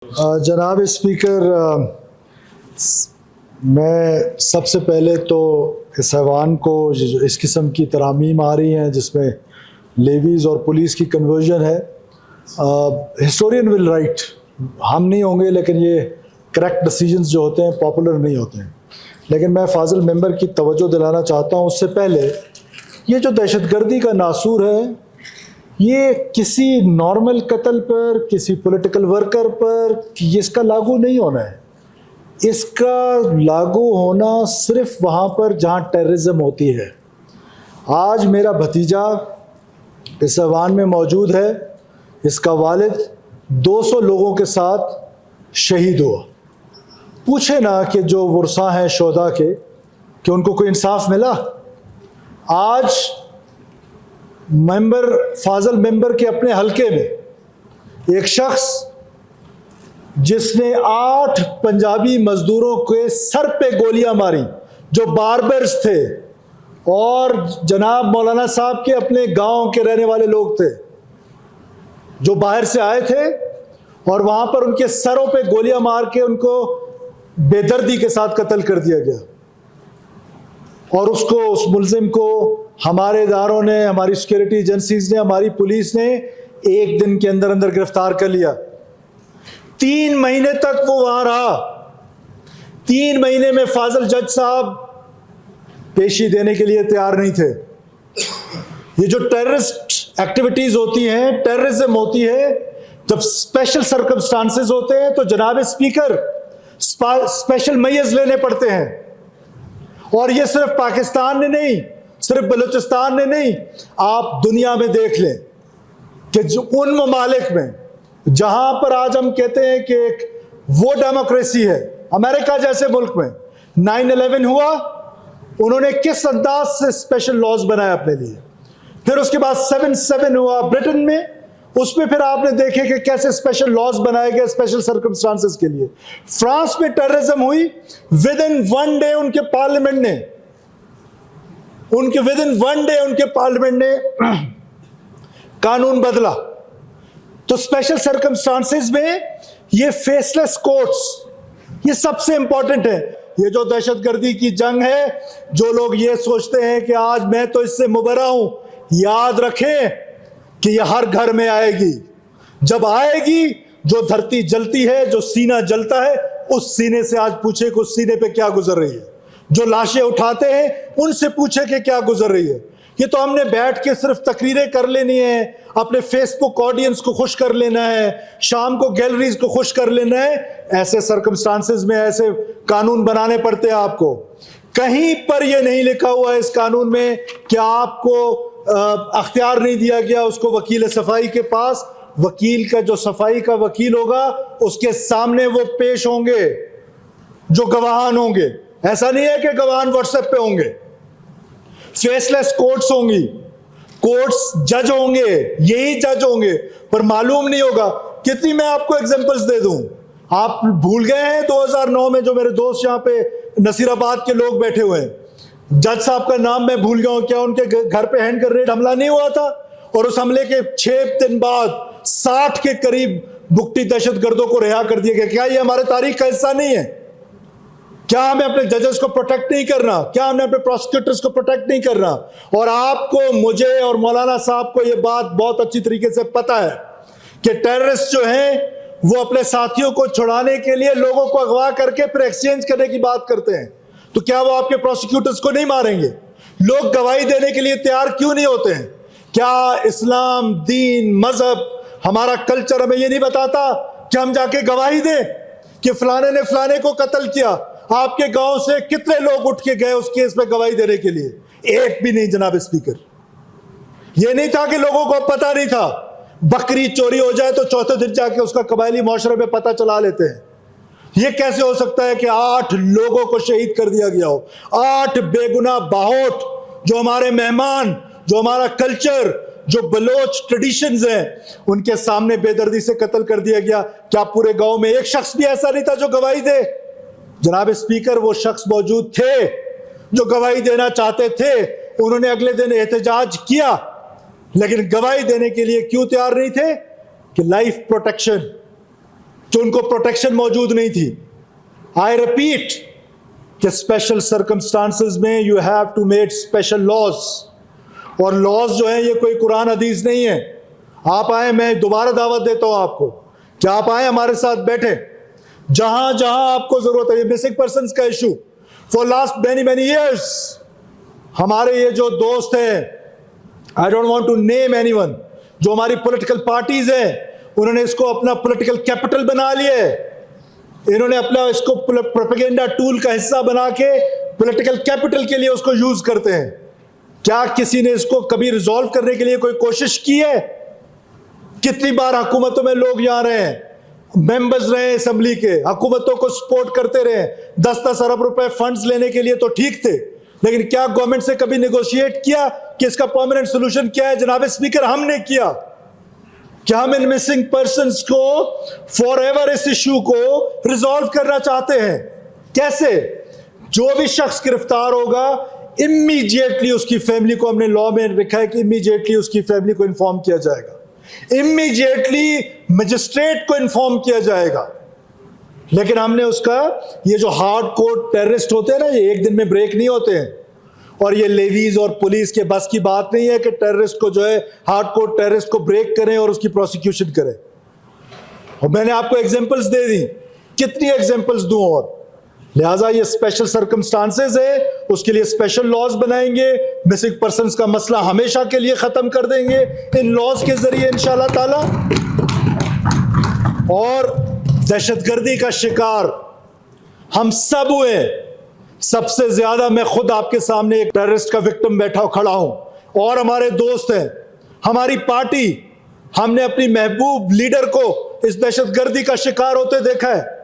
जनाब स्पीकर, मैं सबसे पहले तो इस ऐवान को जो इस किस्म की तरामीम आ रही हैं जिसमें लेवीज़ और पुलिस की कन्वर्जन है, हिस्टोरियन विल राइट, हम नहीं होंगे, लेकिन ये करेक्ट डिसीजंस जो होते हैं पॉपुलर नहीं होते हैं। लेकिन मैं फाजिल मेंबर की तवज्जो दिलाना चाहता हूँ उससे पहले, ये जो दहशतगर्दी का नासूर है ये किसी नॉर्मल कत्ल पर, किसी पॉलिटिकल वर्कर पर इसका लागू नहीं होना है। इसका लागू होना सिर्फ वहाँ पर जहाँ टेररिज्म होती है। आज मेरा भतीजा इस ऐवान में मौजूद है, इसका वालिद 200 लोगों के साथ शहीद हुआ। पूछे ना कि जो वर्सा हैं शोदा के, कि उनको कोई इंसाफ मिला? आज मेंबर फाजल मेंबर के अपने हलके में एक शख्स जिसने 8 पंजाबी मजदूरों के सर पे गोलियां मारी जो बारबर्स थे और जनाब मौलाना साहब के अपने गांव के रहने वाले लोग थे जो बाहर से आए थे, और वहां पर उनके सरों पे गोलियां मार के उनको बेदर्दी के साथ कत्ल कर दिया गया। और उसको, उस मुल्जिम को हमारे इदारों ने, हमारी सिक्योरिटी एजेंसीज ने, हमारी पुलिस ने एक दिन के अंदर अंदर गिरफ्तार कर लिया। 3 महीने तक वो वहां रहा। 3 महीने में फाजिल जज साहब पेशी देने के लिए तैयार नहीं थे। ये जो टेररिस्ट एक्टिविटीज होती हैं, टेररिज्म होती है, जब स्पेशल सर्कमस्टांसेस होते हैं तो जनाब स्पीकर स्पेशल मेजर्स लेने पड़ते हैं। और ये सिर्फ पाकिस्तान ने नहीं, सिर्फ बलूचिस्तान ने नहीं, आप दुनिया में देख लें कि जो उन ममालिक में जहां पर आज हम कहते हैं कि एक वो डेमोक्रेसी है, अमेरिका जैसे मुल्क में 9/11 हुआ, उन्होंने किस अंदाज से स्पेशल लॉज बनाए अपने लिए। फिर उसके बाद 7/7 हुआ ब्रिटेन में, उसमें फिर आपने देखे कि कैसे स्पेशल लॉज बनाए गए स्पेशल सर्कमस्टांसेस के लिए। फ्रांस में टेररिज्म हुई, विद इन 1 डे उनके पार्लियामेंट ने कानून बदला। तो स्पेशल सर्कमस्टांसेस में ये फेसलेस कोर्ट्स, ये सबसे इंपॉर्टेंट है। ये जो दहशतगर्दी की जंग है, जो लोग ये सोचते हैं कि आज मैं तो इससे मुबर्रा हूं, याद रखें कि यह हर घर में आएगी। जब आएगी, जो धरती जलती है, जो सीना जलता है, उस सीने से आज पूछे कि उस सीने पे क्या गुजर रही है। जो लाशें उठाते हैं उनसे पूछे कि क्या गुजर रही है। ये तो हमने बैठ के सिर्फ तकरीरें कर लेनी है, अपने फेसबुक ऑडियंस को खुश कर लेना है, शाम को गैलरीज को खुश कर लेना है। ऐसे सर्कमस्टांसेस में ऐसे कानून बनाने पड़ते हैं आपको। कहीं पर यह नहीं लिखा हुआ है इस कानून में कि आपको अख्तियार नहीं दिया गया उसको वकील सफाई के पास। वकील का, जो सफाई का वकील होगा, उसके सामने वो पेश होंगे जो गवाहान होंगे। ऐसा नहीं है कि गवाहान व्हाट्सएप पे होंगे। फेसलेस कोर्ट्स होंगी, कोर्ट्स जज होंगे, यही जज होंगे, पर मालूम नहीं होगा कितनी। मैं आपको एग्जांपल्स दे दूं, आप भूल गए हैं 2009 में जो मेरे दोस्त यहाँ पे नसीराबाद के लोग बैठे हुए हैं, जज साहब का नाम मैं भूल गया हूं। क्या उनके घर पे हैंड ग्रेनेड हमला नहीं हुआ था? और उस हमले के 6 दिन बाद 60 के करीब भुगती दहशतगर्दों को रिहा कर दिया गया। क्या ये हमारे तारीख का हिस्सा नहीं है? क्या हमें अपने जजेस को प्रोटेक्ट नहीं करना? क्या हमें अपने प्रोसिक्यूटर्स को प्रोटेक्ट नहीं करना? और आपको, मुझे और मौलाना साहब को यह बात बहुत अच्छी तरीके से पता है कि टेररिस्ट जो हैं वो अपने साथियों को छुड़ाने के लिए लोगों को अगवा करके फिर एक्सचेंज करने की बात करते हैं। तो क्या वो आपके प्रोसिक्यूटर्स को नहीं मारेंगे? लोग गवाही देने के लिए तैयार क्यों नहीं होते हैं? क्या इस्लाम, दीन, मजहब, हमारा कल्चर हमें ये नहीं बताता कि हम जाके गवाही दें कि फलाने ने फलाने को कत्ल किया? आपके गांव से कितने लोग उठ के गए उस केस में गवाही देने के लिए? एक भी नहीं जनाब स्पीकर। ये नहीं था कि लोगों को पता नहीं था। बकरी चोरी हो जाए तो चौथे दिन जाके उसका कबायली मुआशरे में पता चला लेते हैं। ये कैसे हो सकता है कि 8 लोगों को शहीद कर दिया गया हो? 8 बेगुनाह बाहोट, जो हमारे मेहमान, जो हमारा कल्चर, जो बलोच ट्रेडिशंस हैं, उनके सामने बेदर्दी से कत्ल कर दिया गया। क्या पूरे गांव में एक शख्स भी ऐसा नहीं था जो गवाही दे? जनाब स्पीकर, वो शख्स मौजूद थे जो गवाही देना चाहते थे। उन्होंने अगले दिन एहतजाज किया, लेकिन गवाही देने के लिए क्यों तैयार नहीं थे? कि लाइफ प्रोटेक्शन, कि उनको प्रोटेक्शन मौजूद नहीं थी। आई रिपीट कि स्पेशल सर्कमस्टांसेस में you have to make special laws, और लॉज जो है ये कोई कुरान हदीस नहीं है। आप आए, मैं दोबारा दावत देता हूं आपको कि आप आए हमारे साथ बैठे, जहां जहां आपको जरूरत है। ये मिसिंग पर्संस का issue for last many many years, हमारे ये जो दोस्त हैं, I don't want to name anyone, जो हमारी पॉलिटिकल पार्टीज हैं, उन्होंने इसको अपना पॉलिटिकल कैपिटल बना लिया है। इन्होंने अपना इसको प्रोपेगेंडा टूल का हिस्सा बना के पॉलिटिकल कैपिटल के लिए उसको यूज करते हैं। क्या किसी ने इसको कभी रिजॉल्व करने के लिए कोई कोशिश की है? कितनी बार हुकूमतों में लोग यहाँ रहे हैं, मेंबर्स रहे असेंबली के, हुकूमतों को सपोर्ट करते रहे, 10-10 अरब रुपए फंड्स लेने के लिए तो ठीक थे, लेकिन क्या गवर्नमेंट से कभी नेगोशिएट किया कि इसका परमानेंट सोल्यूशन क्या है? जनाब स्पीकर, हमने किया। क्या हम इन मिसिंग पर्संस को फॉर एवर इस इशू को रिजॉल्व करना चाहते हैं? कैसे? जो भी शख्स गिरफ्तार होगा, इमीडिएटली उसकी फैमिली को, हमने लॉ में लिखा है कि इमीडिएटली उसकी फैमिली को इन्फॉर्म किया जाएगा, इमीडिएटली मजिस्ट्रेट को इन्फॉर्म किया जाएगा। लेकिन हमने उसका, ये जो हार्ड कोर टेररिस्ट होते हैं ना, ये एक दिन में ब्रेक नहीं होते हैं, और ये लेवीज और पुलिस के बस की बात नहीं है कि टेररिस्ट को जो है, हार्ड कोर टेररिस्ट को ब्रेक करें और उसकी प्रोसिक्यूशन करें। और मैंने आपको एग्जांपल्स दे दी, कितनी एग्जांपल्स दूं? और लिहाजा ये स्पेशल सर्कमस्टांसेस है, उसके लिए स्पेशल लॉज बनाएंगे, मिसिंग पर्संस का मसला हमेशा के लिए खत्म कर देंगे इन लॉज के जरिए इंशाल्लाह ताला। और दहशतगर्दी का शिकार हम सब हुए। सबसे ज्यादा मैं खुद आपके सामने एक टेररिस्ट का विक्टिम बैठा खड़ा हूं, और हमारे दोस्त हैं, हमारी पार्टी, हमने अपनी महबूब लीडर को इस दहशतगर्दी का शिकार होते देखा है।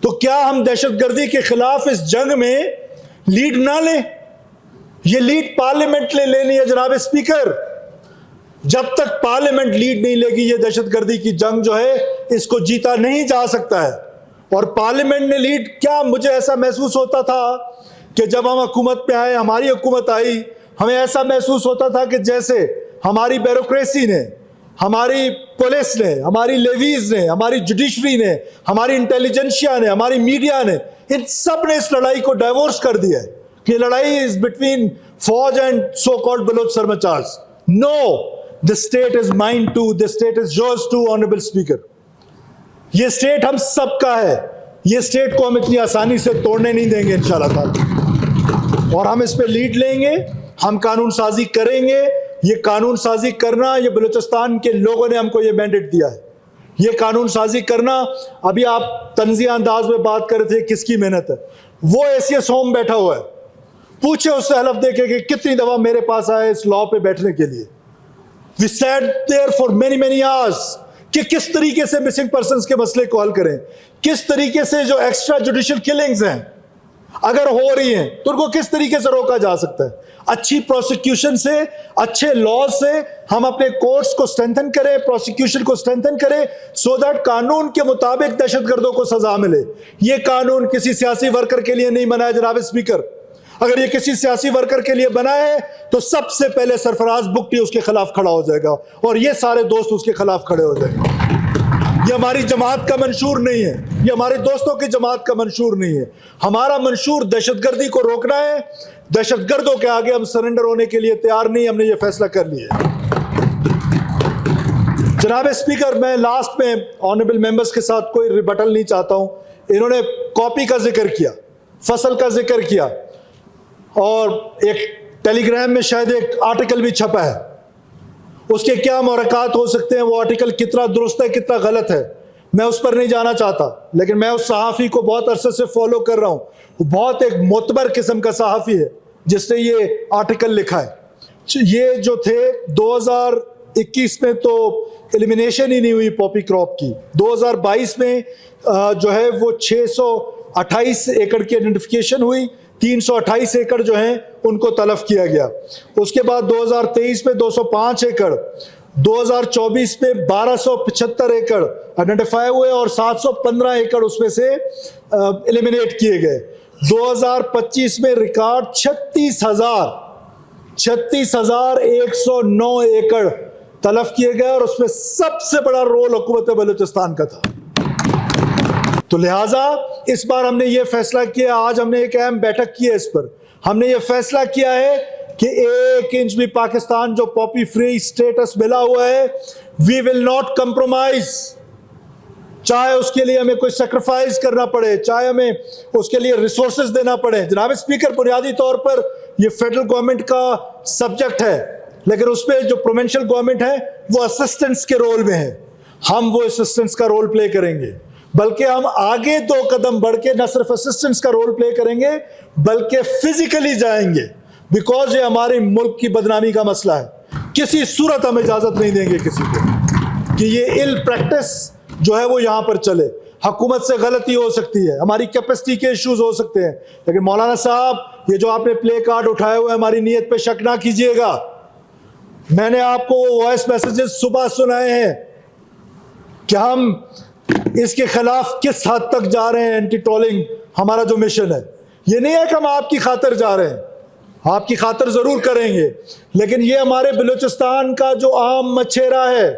तो क्या हम दहशतगर्दी के खिलाफ इस जंग में लीड ना लें? ये लीड पार्लियामेंट ले लेनी है जनाब स्पीकर। जब तक पार्लियामेंट लीड नहीं लेगी, ये दहशतगर्दी की जंग जो है, इसको जीता नहीं जा सकता है। और पार्लियामेंट ने लीड, क्या मुझे ऐसा महसूस होता था कि जब हम हुकूमत पे आए, हमारी हुकूमत आई, हमें ऐसा महसूस होता था कि जैसे हमारी ब्यूरोक्रेसी ने, हमारी पुलिस ने, हमारी लेवीज ने, हमारी जुडिशरी ने, हमारी इंटेलिजेंसिया ने, हमारी मीडिया ने, इन सब ने इस लड़ाई को डाइवोर्स कर दिया है कि लड़ाई इज बिटवीन फौज एंड सो कॉल्ड बलोच सरमचार्स। No, the state is mine too, the state is yours too honourable speaker. ये स्टेट हम सबका है, ये स्टेट को हम इतनी आसानी से तोड़ने नहीं देंगे इंशाल्लाह ताला। और हम इस पे लीड लेंगे, हम कानून साजी करेंगे। ये कानून साजी करना, ये बलूचिस्तान के लोगों ने हमको ये मैंडेट दिया है, ये कानून साजी करना। अभी आप तंजिया अंदाज में बात कर रहे थे, किसकी मेहनत है? वो एसीएस होम बैठा हुआ है, पूछे उससे हलफ देके कि कितनी दफा मेरे पास आए इस लॉ पे बैठने के लिए। We sat there for many many hours कि किस तरीके से मिसिंग पर्संस के मसले को हल करें, किस तरीके से जो एक्स्ट्रा जुडिशियल किलिंग्स हैं अगर हो रही हैं तो उनको किस तरीके से रोका जा सकता है। अच्छी प्रोसिक्यूशन से, अच्छे लॉ से हम अपने कोर्ट्स को स्ट्रेंथन करें, प्रोसिक्यूशन को स्ट्रेंथन करें, सो दैट कानून के मुताबिक दहशतगर्दों को सजा मिले। ये कानून किसी सियासी वर्कर के लिए नहीं बना है जनाब स्पीकर। अगर ये किसी सियासी वर्कर के लिए बना है तो सबसे पहले सरफराज बुगटी उसके खिलाफ खड़ा हो जाएगा, और ये सारे दोस्त उसके खिलाफ खड़े हो जाएंगे। ये हमारी जमात का मंशूर नहीं है, ये हमारे दोस्तों की जमात का मंशूर नहीं है। हमारा मंशूर दहशतगर्दी को रोकना है। दहशतगर्दों के आगे हम सरेंडर होने के लिए तैयार नहीं, हमने ये फैसला कर लिया। जनाब स्पीकर, मैं लास्ट में ऑनरेबल मेंबर्स के साथ कोई रिबटल नहीं चाहता हूं। इन्होंने कॉपी का जिक्र किया, फसल का जिक्र किया, और एक टेलीग्राम में शायद एक आर्टिकल भी छपा है। उसके क्या मुहरकात हो सकते हैं, वो आर्टिकल कितना दुरुस्त है, कितना गलत है, मैं उस पर नहीं जाना चाहता। लेकिन मैं उस सहाफ़ी को बहुत अरसे से फॉलो कर रहा हूँ। वो बहुत एक मोतबर किस्म का सहाफ़ी है जिसने ये आर्टिकल लिखा है। ये जो थे 2021 में तो एलिमिनेशन ही नहीं हुई पॉपी क्रॉप की। 2022 में जो है वो 628 एकड़ की आइडेंटिफिकेशन हुई, 328 एकड़ जो हैं उनको तलफ किया गया। उसके बाद 2023 में 205 एकड़, 2024 में 1275 एकड़ आइडेंटिफाई हुए और 715 एकड़ उसमें से एलिमिनेट किए गए। 2025 में रिकॉर्ड 36,109 एकड़ तलफ किए गए, और उसमें सबसे बड़ा रोल हुकूमत बलूचिस्तान का था। तो लिहाजा इस बार हमने ये फैसला किया, आज हमने एक अहम बैठक की है इस पर, हमने ये फैसला किया है कि 1 इंच भी पाकिस्तान जो पॉपी फ्री स्टेटस मिला हुआ है, वी विल नॉट कंप्रोमाइज, चाहे उसके लिए हमें कोई सेक्रीफाइस करना पड़े, चाहे हमें उसके लिए रिसोर्सेज देना पड़े। जनाब स्पीकर, बुनियादी तौर पर यह फेडरल गवर्नमेंट का सब्जेक्ट है, लेकिन उस पर जो प्रोविंशियल गवर्नमेंट है वो असिस्टेंस के रोल में है। हम वो असिस्टेंस का रोल प्ले करेंगे, बल्कि हम आगे 2 कदम बढ़ के न सिर्फ असिस्टेंस का रोल प्ले करेंगे बल्कि फिजिकली जाएंगे, बिकॉज ये हमारे मुल्क की बदनामी का मसला है। किसी सूरत हम इजाजत नहीं देंगे किसी को कि ये इल प्रैक्टिस जो है वो यहां पर चले। हुकूमत से गलती हो सकती है, हमारी कैपेसिटी के इश्यूज हो सकते हैं, लेकिन मौलाना साहब, ये जो आपने प्ले कार्ड उठाए हुए हमारी नीयत पे शक ना कीजिएगा। मैंने आपको वॉइस मैसेजेस सुबह सुनाए हैं कि हम इसके खिलाफ किस हद तक जा रहे हैं। एंटी ट्रोलिंग हमारा जो मिशन है, ये नहीं है कि हम आपकी खातिर जा रहे हैं, आपकी खातिर जरूर करेंगे, लेकिन ये हमारे बलूचिस्तान का जो आम मछेरा है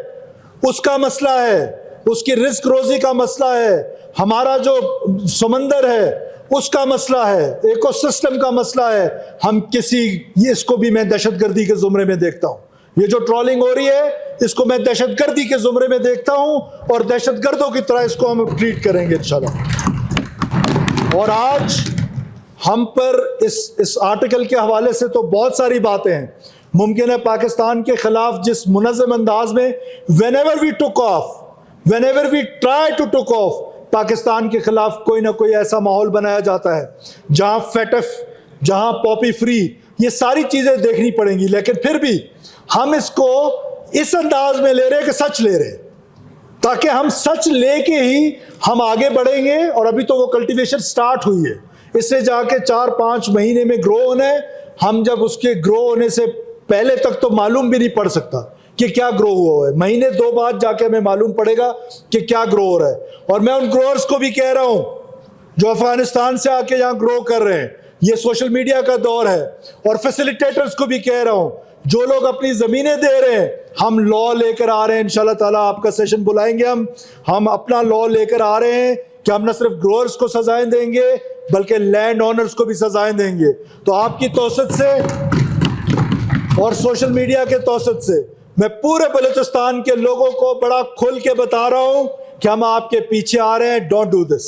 उसका मसला है, उसकी रिस्क रोजी का मसला है, हमारा जो समंदर है उसका मसला है, इकोसिस्टम का मसला है। हम ये इसको भी मैं दहशतगर्दी के जुमरे में देखता हूँ। ये जो ट्रोलिंग हो रही है इसको मैं दहशतगर्दी के जुमरे में देखता हूं, और दहशतगर्दों की तरह इसको हम ट्रीट करेंगे इंशाल्लाह। और आज हम पर इस आर्टिकल के हवाले से तो बहुत सारी बातें हैं। मुमकिन है पाकिस्तान के खिलाफ जिस मुनज़्ज़म अंदाज में whenever we took off, whenever we try to took off, Pakistan के खिलाफ कोई ना कोई ऐसा माहौल बनाया जाता है जहां फेटफ, जहां पॉपी फ्री, ये सारी चीजें देखनी पड़ेंगी। लेकिन फिर भी हम इसको इस अंदाज में ले रहे हैं कि सच ले रहे हैं, ताकि हम सच लेके ही हम आगे बढ़ेंगे। और अभी तो वो कल्टीवेशन स्टार्ट हुई है, इससे जाके 4-5 महीने में ग्रो होना है। हम जब उसके ग्रो होने से पहले तक तो मालूम भी नहीं पड़ सकता कि क्या ग्रो हुआ है, महीने 2 बाद जाके हमें मालूम पड़ेगा कि क्या ग्रो हो रहा है। और मैं उन ग्रोअर्स को भी कह रहा हूं जो अफगानिस्तान से आके यहाँ ग्रो कर रहे हैं, ये सोशल मीडिया का दौर है, और फैसिलिटेटर्स को भी कह रहा हूं जो लोग अपनी जमीनें दे रहे हैं, हम लॉ लेकर आ रहे हैं इंशाल्लाह ताला, आपका सेशन बुलाएंगे हम अपना लॉ लेकर आ रहे हैं कि हम न सिर्फ ग्रोअर्स को सजाएं देंगे बल्कि लैंड ओनर्स को भी सजाएं देंगे। तो आपकी तौसत से और सोशल मीडिया के तौसत से मैं पूरे बलूचिस्तान के लोगों को बड़ा खुल के बता रहा हूं कि हम आपके पीछे आ रहे हैं। डोंट डू दिस,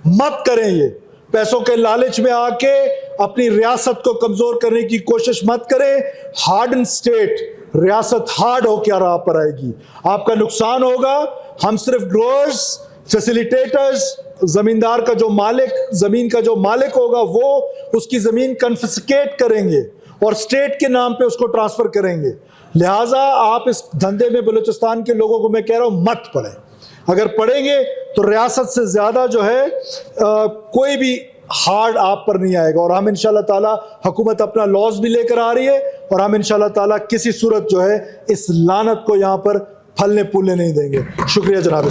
मत करें ये। पैसों के लालच में आके अपनी रियासत को कमजोर करने की कोशिश मत करें। हार्ड एंड स्टेट, रियासत हार्ड होकर राह पर आएगी, आपका नुकसान होगा। हम सिर्फ ग्रोअर्स, फैसिलिटेटर्स, जमींदार का जो मालिक, जमीन का जो मालिक होगा वो उसकी जमीन कन्फिस्केट करेंगे और स्टेट के नाम पे उसको ट्रांसफर करेंगे। लिहाजा आप इस धंधे में बलूचिस्तान के लोगों को मैं कह रहा हूं मत पड़े। अगर पढ़ेंगे तो रियासत से ज्यादा जो है कोई भी हार्ड आप पर नहीं आएगा। और हम इंशाल्लाह ताला, हुकूमत अपना लॉज भी लेकर आ रही है, और हम इंशाल्लाह ताला किसी सूरत जो है इस लानत को यहाँ पर फलने फूलने नहीं देंगे। शुक्रिया जनाब।